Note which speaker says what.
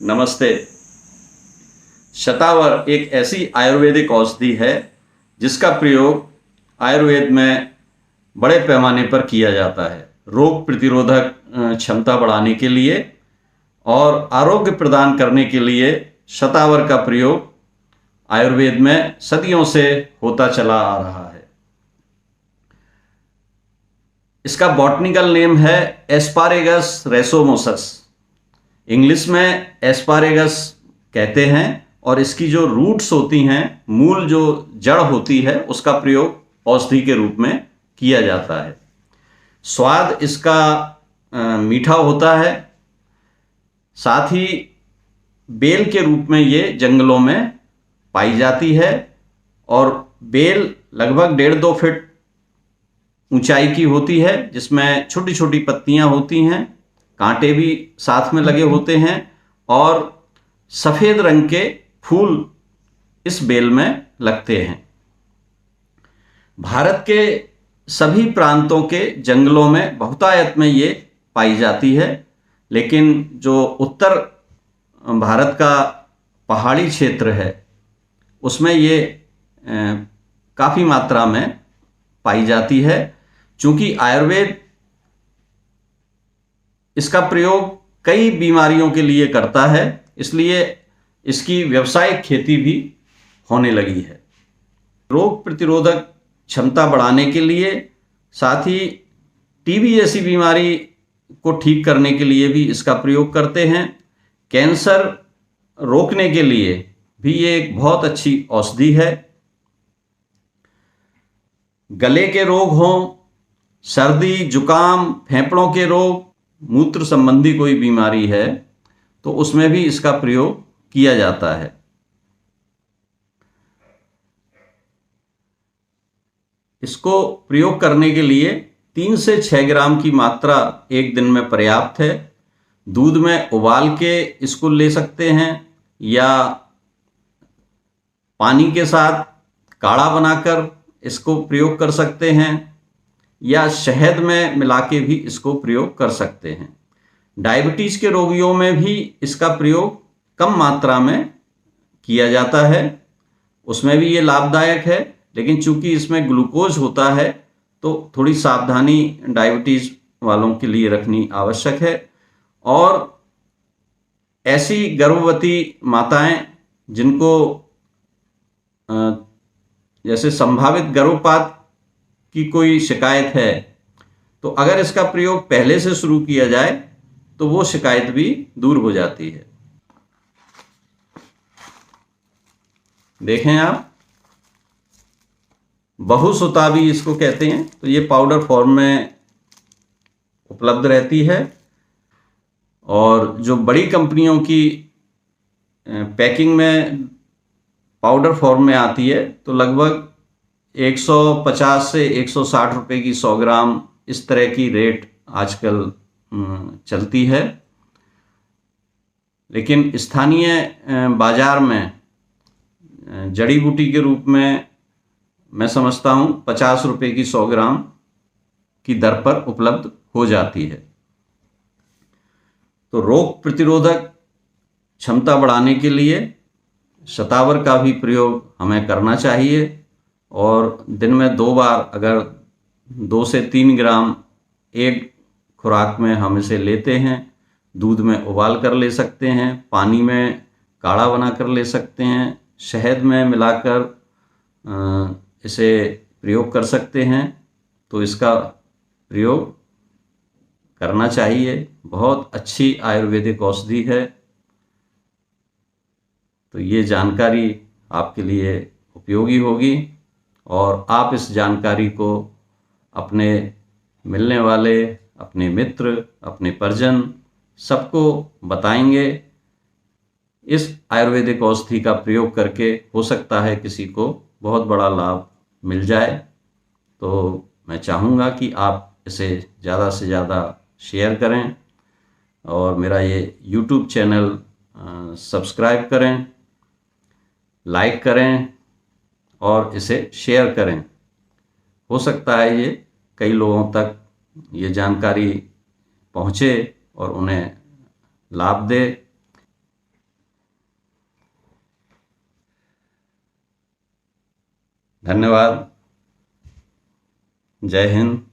Speaker 1: नमस्ते। शतावर एक ऐसी आयुर्वेदिक औषधि है जिसका प्रयोग आयुर्वेद में बड़े पैमाने पर किया जाता है रोग प्रतिरोधक क्षमता बढ़ाने के लिए और आरोग्य प्रदान करने के लिए। शतावर का प्रयोग आयुर्वेद में सदियों से होता चला आ रहा है। इसका बॉटनिकल नेम है एस्पारेगस रेसोमोसस। इंग्लिश में एस्पारेगस कहते हैं और इसकी जो रूट्स होती हैं, मूल जो जड़ होती है, उसका प्रयोग औषधि के रूप में किया जाता है। स्वाद इसका मीठा होता है। साथ ही बेल के रूप में ये जंगलों में पाई जाती है और बेल लगभग 1.5-2 फीट ऊंचाई की होती है, जिसमें छोटी छोटी पत्तियां होती हैं, कांटे भी साथ में लगे होते हैं और सफेद रंग के फूल इस बेल में लगते हैं। भारत के सभी प्रांतों के जंगलों में बहुतायत में ये पाई जाती है, लेकिन जो उत्तर भारत का पहाड़ी क्षेत्र है उसमें ये काफ़ी मात्रा में पाई जाती है। चूँकि आयुर्वेद इसका प्रयोग कई बीमारियों के लिए करता है, इसलिए इसकी व्यावसायिक खेती भी होने लगी है। रोग प्रतिरोधक क्षमता बढ़ाने के लिए, साथ ही टीबी जैसी बीमारी को ठीक करने के लिए भी इसका प्रयोग करते हैं। कैंसर रोकने के लिए भी ये एक बहुत अच्छी औषधि है। गले के रोग हों, सर्दी जुकाम, फेफड़ों के रोग, मूत्र संबंधी कोई बीमारी है तो उसमें भी इसका प्रयोग किया जाता है। इसको प्रयोग करने के लिए 3 से 6 ग्राम की मात्रा एक दिन में पर्याप्त है। दूध में उबाल के इसको ले सकते हैं या पानी के साथ काढ़ा बनाकर इसको प्रयोग कर सकते हैं या शहद में मिला के भी इसको प्रयोग कर सकते हैं। डायबिटीज के रोगियों में भी इसका प्रयोग कम मात्रा में किया जाता है, उसमें भी ये लाभदायक है, लेकिन चूंकि इसमें ग्लूकोज होता है तो थोड़ी सावधानी डायबिटीज वालों के लिए रखनी आवश्यक है। और ऐसी गर्भवती माताएं जिनको जैसे संभावित गर्भपात की कोई शिकायत है, तो अगर इसका प्रयोग पहले से शुरू किया जाए तो वो शिकायत भी दूर हो जाती है। देखें आप, बहुसुता भी इसको कहते हैं, तो ये पाउडर फॉर्म में उपलब्ध रहती है और जो बड़ी कंपनियों की पैकिंग में पाउडर फॉर्म में आती है तो लगभग 150 से 160 रुपए की 100 ग्राम इस तरह की रेट आजकल चलती है। लेकिन स्थानीय बाजार में जड़ी बूटी के रूप में मैं समझता हूँ 50 रुपए की 100 ग्राम की दर पर उपलब्ध हो जाती है। तो रोग प्रतिरोधक क्षमता बढ़ाने के लिए शतावर का भी प्रयोग हमें करना चाहिए और दिन में 2 बार अगर 2 से 3 ग्राम एक खुराक में हम इसे लेते हैं, दूध में उबाल कर ले सकते हैं, पानी में काढ़ा बना कर ले सकते हैं, शहद में मिलाकर इसे प्रयोग कर सकते हैं, तो इसका प्रयोग करना चाहिए। बहुत अच्छी आयुर्वेदिक औषधि है। तो ये जानकारी आपके लिए उपयोगी होगी और आप इस जानकारी को अपने मिलने वाले, अपने मित्र, अपने परिजन सबको बताएंगे। इस आयुर्वेदिक औषधि का प्रयोग करके हो सकता है किसी को बहुत बड़ा लाभ मिल जाए। तो मैं चाहूँगा कि आप इसे ज़्यादा से ज़्यादा शेयर करें और मेरा ये YouTube चैनल सब्सक्राइब करें, लाइक करें और इसे शेयर करें। हो सकता है ये कई लोगों तक ये जानकारी पहुँचे और उन्हें लाभ दे। धन्यवाद। जय हिंद।